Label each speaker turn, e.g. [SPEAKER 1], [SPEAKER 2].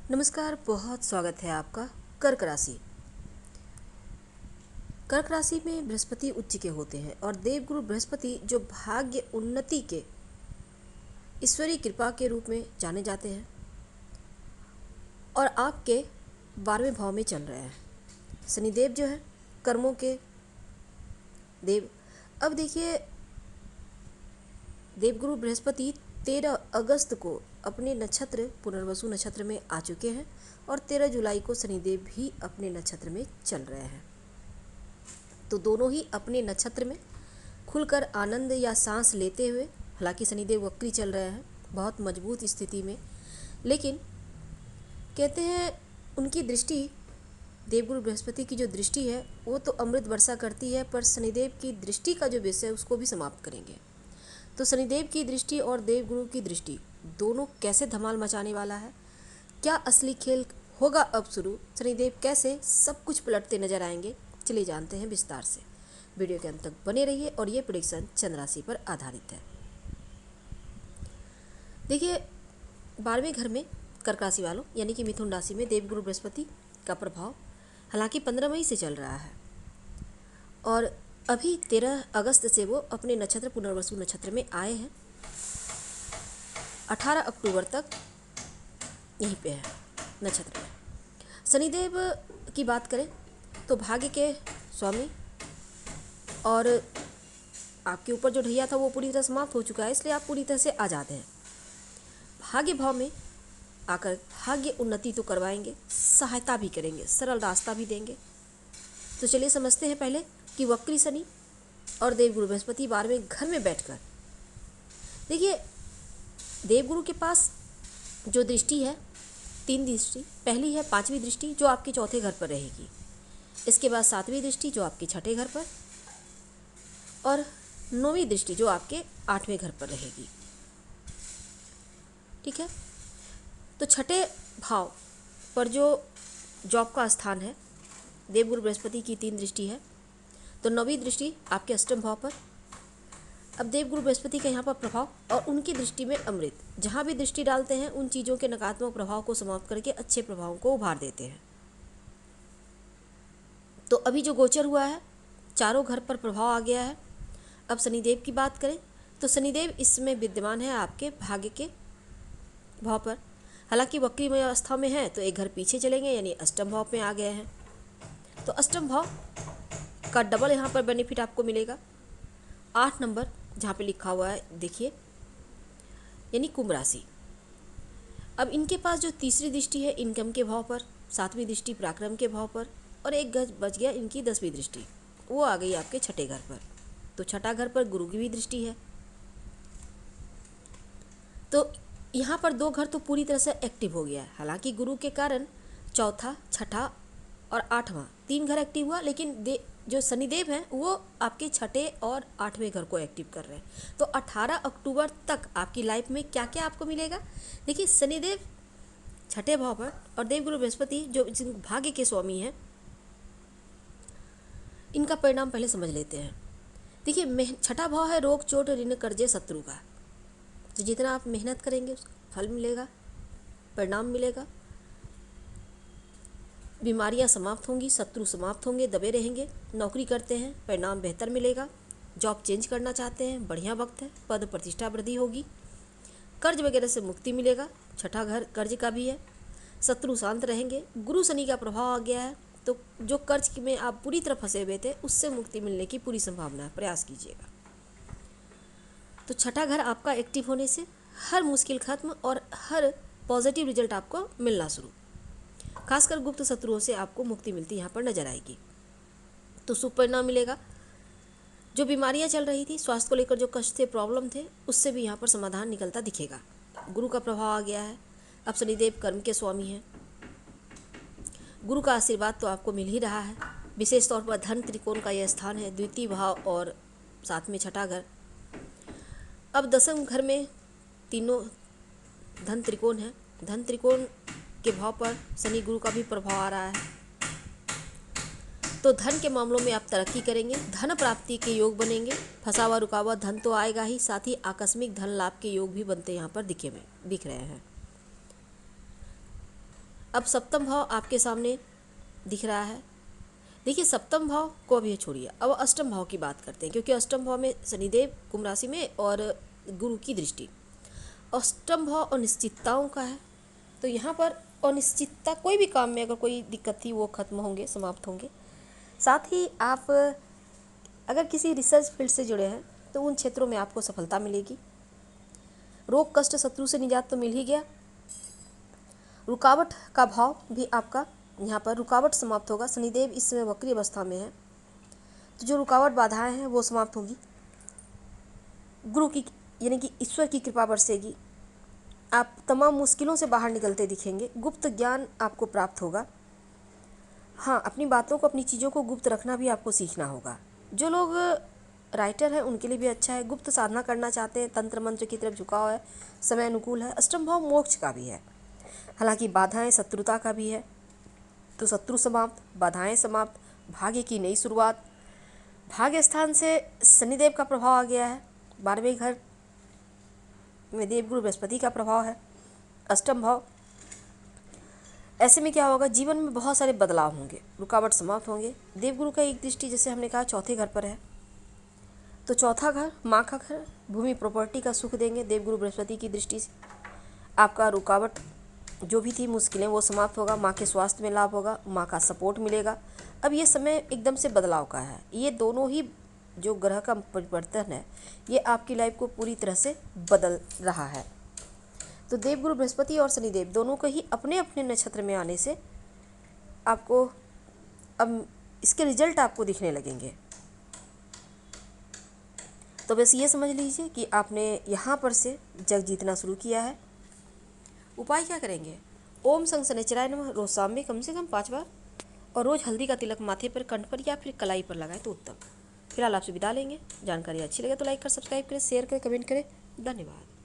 [SPEAKER 1] नमस्कार, बहुत स्वागत है आपका। कर्क राशि। कर्क राशि में बृहस्पति उच्च के होते हैं और देवगुरु बृहस्पति जो भाग्य उन्नति के ईश्वरीय कृपा के रूप में जाने जाते हैं और आपके 12वें भाव में चल रहे हैं। शनिदेव जो है कर्मों के देव। अब देखिए, देवगुरु बृहस्पति 13 अगस्त को अपने नक्षत्र पुनर्वसु नक्षत्र में आ चुके हैं और 13 जुलाई को शनिदेव भी अपने नक्षत्र में चल रहे हैं। तो दोनों ही अपने नक्षत्र में खुलकर आनंद या सांस लेते हुए, हालांकि शनिदेव वक्री चल रहे हैं बहुत मजबूत स्थिति में, लेकिन कहते हैं उनकी दृष्टि, देवगुरु बृहस्पति की जो दृष्टि है वो तो अमृत वर्षा करती है, पर शनिदेव की दृष्टि का जो विषय है उसको भी समाप्त करेंगे। तो शनिदेव की दृष्टि और देवगुरु की दृष्टि दोनों कैसे धमाल मचाने वाला है, क्या असली खेल होगा अब शुरू, शनिदेव कैसे सब कुछ पलटते नजर आएंगे, चलिए जानते हैं विस्तार से। वीडियो के अंत तक बने रहिए और ये प्रेडिक्शन चंद्र राशि पर आधारित है। देखिए, 12वें घर में कर्क राशि वालों यानी कि मिथुन राशि में देवगुरु बृहस्पति का प्रभाव हालांकि 15 मई से चल रहा है और अभी 13 अगस्त से वो अपने नक्षत्र पुनर्वसु नक्षत्र में आए हैं। 18 अक्टूबर तक यहीं पे है नक्षत्र में। शनिदेव की बात करें तो भाग्य के स्वामी, और आपके ऊपर जो ढैया था वो पूरी तरह समाप्त हो चुका है, इसलिए आप पूरी तरह से आज़ाद हैं। भाग्य भाव में आकर भाग्य उन्नति तो करवाएंगे, सहायता भी करेंगे, सरल रास्ता भी देंगे। तो चलिए समझते हैं पहले कि वक्री शनि और देवगुरु बृहस्पति 12वें घर में बैठकर, देखिए देवगुरु के पास जो दृष्टि है 3 दृष्टि, पहली है 5वीं दृष्टि जो आपके चौथे घर पर रहेगी, इसके बाद 7वीं दृष्टि जो आपके छठे घर पर, और 9वीं दृष्टि जो आपके 8वें घर पर रहेगी। ठीक है, तो छठे भाव पर जो जॉब का स्थान है, देवगुरु बृहस्पति की 3 दृष्टि है, तो 9वीं दृष्टि आपके अष्टम भाव पर। अब देवगुरु बृहस्पति का यहाँ पर प्रभाव और उनकी दृष्टि में अमृत, जहाँ भी दृष्टि डालते हैं उन चीज़ों के नकारात्मक प्रभाव को समाप्त करके अच्छे प्रभावों को उभार देते हैं। तो अभी जो गोचर हुआ है चारों घर पर प्रभाव आ गया है। अब शनिदेव की बात करें तो शनिदेव इसमें विद्यमान है आपके भाग्य के भाव पर, हालांकि वक्रीमय अवस्था में है तो एक घर पीछे चलेंगे यानी अष्टम भाव में आ गए हैं। तो अष्टम भाव का डबल यहाँ पर बेनिफिट आपको मिलेगा। 8 नंबर जहाँ पे लिखा हुआ है देखिए, यानी कुंभ राशि। अब इनके पास जो तीसरी दृष्टि है इनकम के भाव पर, 7वीं दृष्टि पराक्रम के भाव पर, और एक गज बच गया इनकी 10वीं दृष्टि, वो आ गई आपके छठे घर पर। तो छठा घर पर गुरु की भी दृष्टि है। तो यहाँ पर 2 घर तो पूरी तरह से एक्टिव हो गया है, हालांकि गुरु के कारण चौथा, छठा और 8वां 3 घर एक्टिव हुआ, लेकिन जो शनिदेव हैं वो आपके छठे और 8वें घर को एक्टिव कर रहे हैं। तो 18 अक्टूबर तक आपकी लाइफ में क्या क्या आपको मिलेगा, देखिए शनिदेव छठे भाव पर और देवगुरु बृहस्पति जो भाग्य के स्वामी हैं, इनका परिणाम पहले समझ लेते हैं। देखिए छठा भाव है रोग चोट ऋण कर्जे शत्रु का, तो जितना आप मेहनत करेंगे उसका फल मिलेगा, परिणाम मिलेगा, बीमारियां समाप्त होंगी, शत्रु समाप्त होंगे, दबे रहेंगे। नौकरी करते हैं परिणाम बेहतर मिलेगा, जॉब चेंज करना चाहते हैं बढ़िया वक्त है, पद प्रतिष्ठा वृद्धि होगी, कर्ज वगैरह से मुक्ति मिलेगा, छठा घर कर्ज का भी है, शत्रु शांत रहेंगे। गुरु शनि का प्रभाव आ गया है तो जो कर्ज में आप पूरी तरह फंसे हुए थे उससे मुक्ति मिलने की पूरी संभावना है, प्रयास कीजिएगा। तो छठा घर आपका एक्टिव होने से हर मुश्किल खत्म और हर पॉजिटिव रिजल्ट आपको मिलना शुरू, खासकर गुप्त शत्रुओं से आपको मुक्ति मिलती यहाँ पर नजर आएगी। तो शुभ परिणाम मिलेगा। जो बीमारियाँ चल रही थी, स्वास्थ्य को लेकर जो कष्ट थे, प्रॉब्लम थे, उससे भी यहाँ पर समाधान निकलता दिखेगा। गुरु का प्रभाव आ गया है। अब शनिदेव कर्म के स्वामी हैं, गुरु का आशीर्वाद तो आपको मिल ही रहा है। विशेष तौर पर धन त्रिकोण का यह स्थान है, द्वितीय भाव और साथ में छठा घर। अब 10वें घर में तीनों धन त्रिकोण है, धन त्रिकोण के भाव पर शनि गुरु का भी प्रभाव आ रहा है। तो धन के मामलों में आप तरक्की करेंगे, धन प्राप्ति के योग बनेंगे, फंसा हुआ रुका हुआ धन तो आएगा ही, साथ ही आकस्मिक धन लाभ के योग भी बनते यहाँ पर दिख रहे हैं। अब सप्तम भाव आपके सामने दिख रहा है। देखिए सप्तम भाव को अभी छोड़िए, अब अष्टम भाव की बात करते हैं, क्योंकि अष्टम भाव में शनिदेव कुंभ राशि में और गुरु की दृष्टि। अष्टम भाव अनिश्चितताओं का है, तो यहाँ पर अनिश्चितता, कोई भी काम में अगर कोई दिक्कत थी वो खत्म होंगे, समाप्त होंगे। साथ ही आप अगर किसी रिसर्च फील्ड से जुड़े हैं तो उन क्षेत्रों में आपको सफलता मिलेगी। रोग कष्ट शत्रु से निजात तो मिल ही गया। रुकावट का भाव भी आपका यहाँ पर रुकावट समाप्त होगा। शनिदेव इस समय वक्री अवस्था में है, तो जो रुकावट बाधाएं हैं वो समाप्त होंगी। गुरु की यानी कि ईश्वर की कृपा बरसेगी। आप तमाम मुश्किलों से बाहर निकलते दिखेंगे। गुप्त ज्ञान आपको प्राप्त होगा। हाँ, अपनी बातों को, अपनी चीज़ों को गुप्त रखना भी आपको सीखना होगा। जो लोग राइटर हैं उनके लिए भी अच्छा है। गुप्त साधना करना चाहते हैं, तंत्र मंत्र की तरफ झुकाव है, समय अनुकूल है। अष्टम भाव मोक्ष का भी है, हालांकि बाधाएं शत्रुता का भी है, तो शत्रु समाप्त, बाधाएं समाप्त, भाग्य की नई शुरुआत। भाग्य स्थान से शनिदेव का प्रभाव आ गया है। 12वें घर में देवगुरु बृहस्पति का प्रभाव है, अष्टम भाव। ऐसे में क्या होगा, जीवन में बहुत सारे बदलाव होंगे, रुकावट समाप्त होंगे। देवगुरु का एक दृष्टि, जैसे हमने कहा, चौथे घर पर है, तो चौथा घर माँ का घर, भूमि प्रॉपर्टी का सुख देंगे। देवगुरु बृहस्पति की दृष्टि से आपका रुकावट जो भी थी, मुश्किलें, वो समाप्त होगा। माँ के स्वास्थ्य में लाभ होगा, माँ का सपोर्ट मिलेगा। अब ये समय एकदम से बदलाव का है। ये दोनों ही जो ग्रह का परिवर्तन है, ये आपकी लाइफ को पूरी तरह से बदल रहा है। तो देवगुरु बृहस्पति और शनिदेव दोनों को ही अपने अपने नक्षत्र में आने से आपको अब इसके रिजल्ट आपको दिखने लगेंगे। तो बस ये समझ लीजिए कि आपने यहाँ पर से जग जीतना शुरू किया है। उपाय क्या करेंगे? ओम शं शनिचराय नमः रोज शाम में कम से कम 5 बार, और रोज हल्दी का तिलक माथे पर, कंठ पर या फिर कलाई पर लगाए तो उत्तम। फिलहाल आपसे विदा लेंगे। जानकारी अच्छी लगे तो लाइक कर, सब्सक्राइब करें, शेयर करें, कमेंट करें। धन्यवाद।